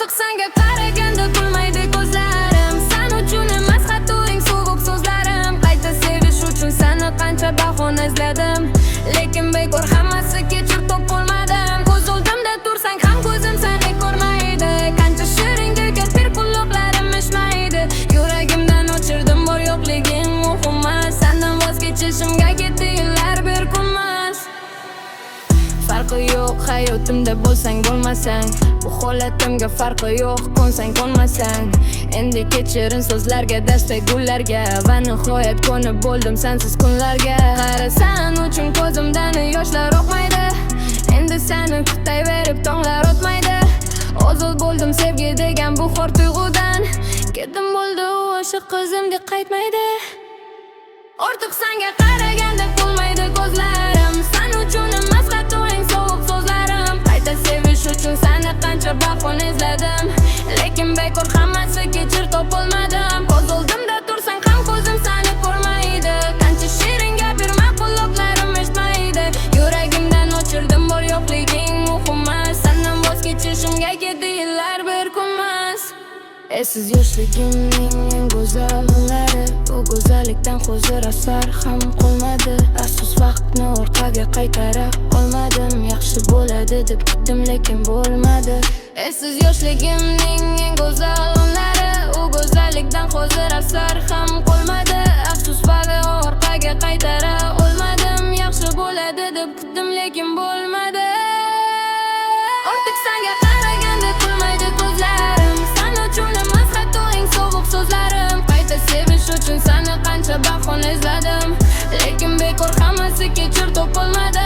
Ortiq senga qaraganda kulmaydi ko'zlarim. Sen uchun emas hatto eng sovuq so'zlarim. Qayta sevish uchun seni qancha bahona izladim, lekin bekor hammasi kechir topolmadim. Ko'z oldimda tursang ham ko'zim seni ko'rmaydi. Qancha shirin gulga bir quloqlarim eshitmaydi. Yuragimdan o'chirdim bor yo'qliging muhim emas. Sendan voz kechishimga ketdi yillar bir kunmas. Farqi yo'q hayotimda bo'lsang bo'lmasang, bu holatimga farqi yo'q ko'nsang ko'nmasang. Endi kechirin so'zlarga, dasta gullarga va nihoyat ko'nib bo'ldim sensiz kunlarga. Qara sen uchun ko'zimdan yoshlar oqmaydi. Endi seni kutayverib tonglar o'tmaydi. Ozod bo'ldim sevgi degan bu xor tuyg'udan. Ketdim bo'ldi u o'sha qizimdek qaytmaydi. Ortiq senga qaraganda kulmaydi ko'zlarim. Sen uchun emas hatto eng sovuq so'zlarim. Qayta sevish uchun seni qancha bahona izladim, lekin bekor hammasi kechir topolmadim. Ko'z oldimda tursang ham ko'zim seni ko'rmaydi. Qancha shirin gapirma quloqlarim eshitmaydi. Yuragimdan o'chirdim bor yo'qliging muhim emas. Sendan voz kechishimga ketdi yillar bir kunmas. Esiz yoshligimning eng go'zal kunlari, bu go'zallikdan hozir asar ham qolmadi. Afsus vaqtni orqaga qaytara olmadim. Yaxshi bo'ladi deb kutdim lekin bo'lmadi. Esiz yoshligimning eng go'zal kunlari, u go'zallikdan hozir asar ham qolmadi. Afsus vaqtni orqaga qaytara olmadim. Yaxshi bo'ladi deb kutdim lekin bo'lmadi. Ortiq senga qaraganda kulmaydi ko'zlarim. Sen uchun emas hatto eng sovuq so'zlarim. Qayta sevish uchun seni qancha bahona izladim, lekin bekor hammasi kechir topolmadim.